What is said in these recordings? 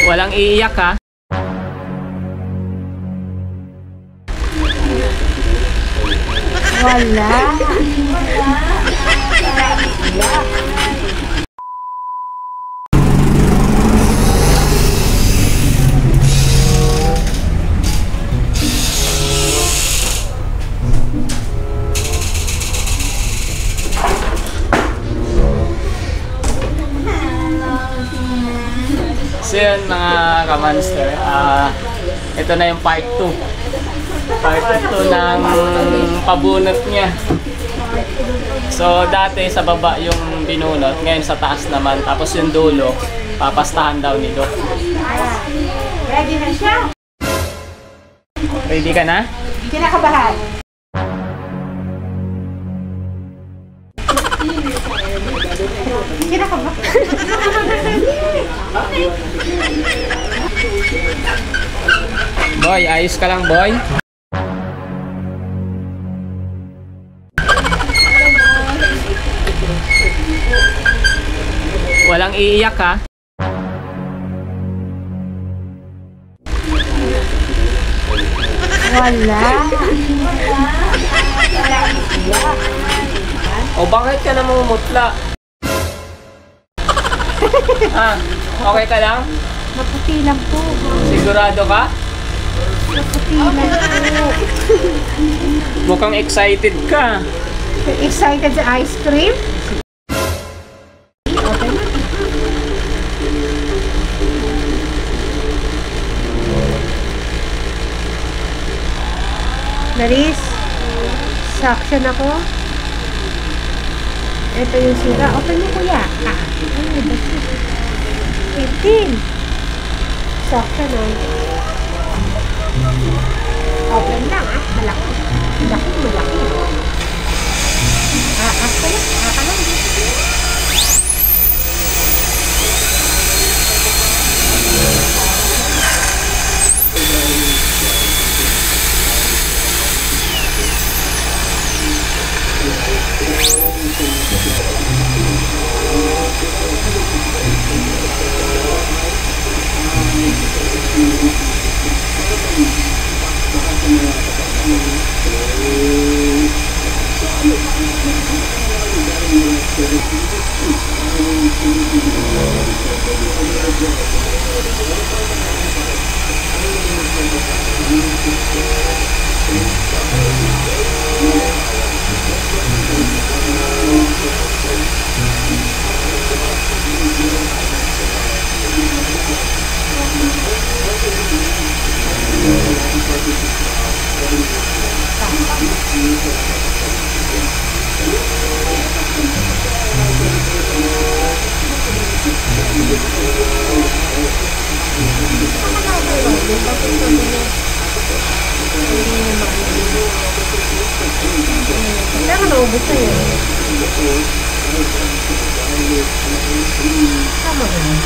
Walang iiyak ha. Wala. So yun mga ka-monster, ito na yung part 2. Part 2 ng pabunot niya. So dati sa baba yung binunot, ngayon sa taas naman. Tapos yung dulo, papastahan daw ni Doc. Ready na siya? Ready ka na? Kinakabahan. Kinakabahan. Boy, ayos ka lang boy. Walang iiyak ha. Wala. O bakit ka namumutla? Okay ka lang? Maputi lang po. Sigurado ka? Maputi lang po. Mukhang excited ka. Excited sa ice cream? Okay na. Laris, suction ako. Ito yung sira. Open mo kuya. Ay, basta. 15. Suction o. Open lang malaki. Malaki. Ako lang. Kaya naubos na yun. Tama ba yun?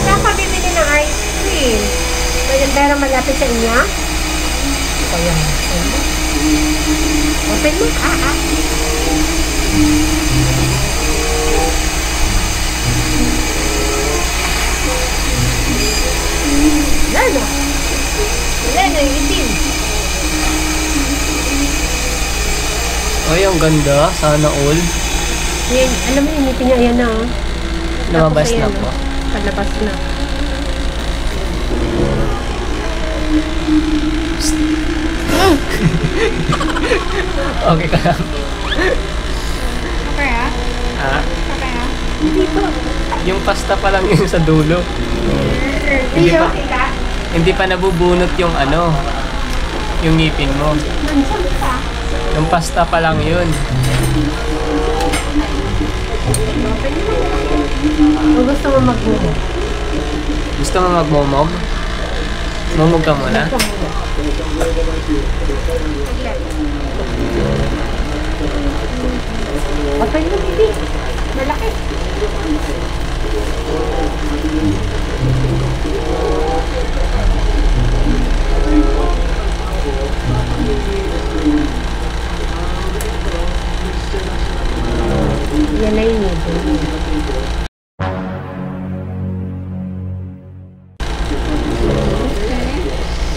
Saan ka bibili ng ice cream? Pero malapit sa inyo? Kaya open mo. Wala na yung itim. Ay, ang ganda. Sana all. Yan, alam mo yung ngipin niya, yan na oh. Lumabas Tapos na ayan, po. oh, palabas na. Okay ka lang. Okay ah? Ha? Okay ah? Hindi po. Yung pasta pa lang yun sa dulo. Hindi pa, okay ka? hindi pa nabubunot yung ano, yung ngipin mo. Nandiyan ka. Yung pasta pa lang yun. O gusto mo magbuo? Gusto mo magmomog? Momog ka muna? Open mo, baby. Malaki. Yan na yun.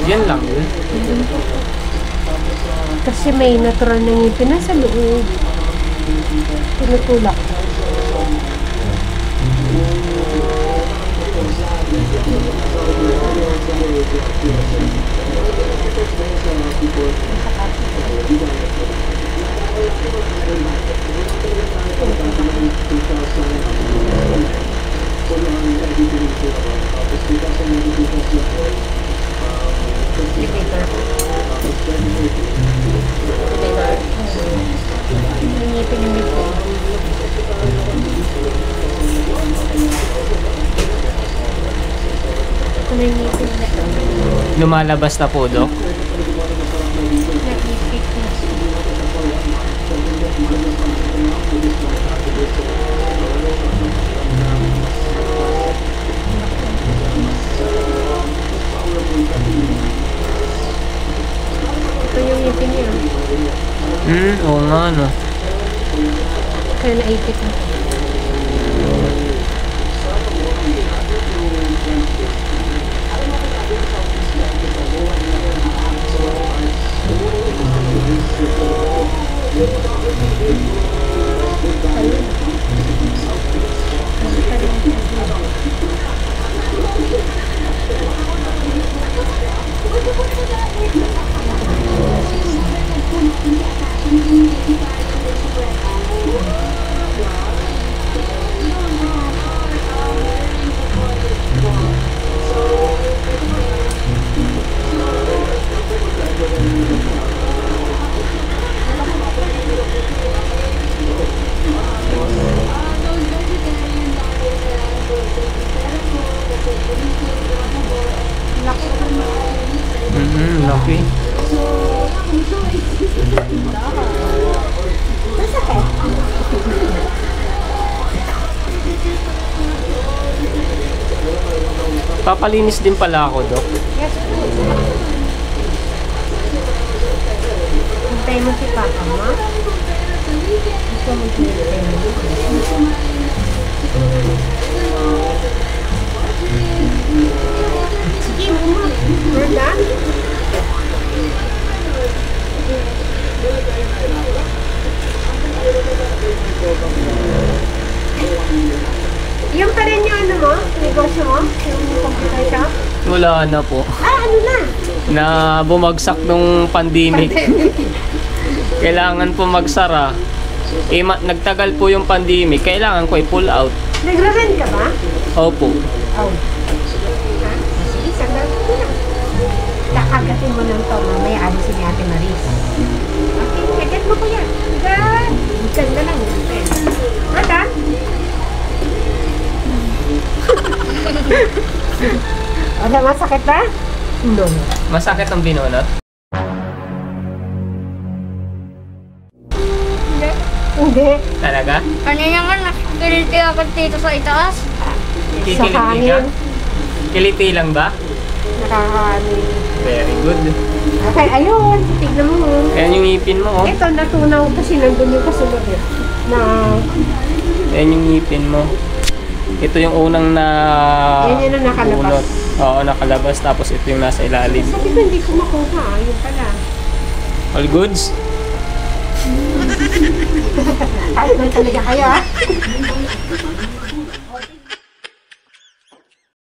Yan lang yun. Kasi may natural na ngipin na sa loob. Tinutulak. Ngipin yung ngipin. Ito na yung ngipin na. Lumalabas na po, Dok. Nag-ngipin na. Ito yung ngipin niya. Oo nga, no. Kaya naipit na. Laki. Papalinis din pala ako, Dok. Yes. Hintay mo si Papa mo. Ito mo hintay mo. Sige mo. We're done. Yung pa rin yung ano mo? Negosyo mo? Yung computer shop? Wala na po. Ano na? Na bumagsak nung pandemic. Kailangan po magsara. Nagtagal po yung pandemic. Kailangan ko i-pull out. Nagra-rent ka ba? Opo. Oh. Ha? Sige, sandal ko na. Kakagatin mo lang to. Mamaya alisin ni Ate Maris. Okay, kagat mo ko yan. Kagat. Ikan na lang. Mata? Ano, masakit ba? No. Masakit ang binunot? Hindi. Hindi. Talaga? Kanina nga nakikiliti ako dito sa itaas. Sa Kikiliti ka? hangin. Kiliti lang ba? Nakakanin. Very good. Okay, ayun. Tignan mo. Ayan yung ngipin mo, oh. Ito, natunaw kasi nandun yung kasunod eh. Na, Ayan yung ngipin mo. Ito yung unang na... yan yun ang nakalabas. bunot. Oo, nakalabas. Tapos ito yung nasa ilalim. Sabi ko hindi ko makuha. Yun pala. All goods? Kahit doon talaga kayo, ha?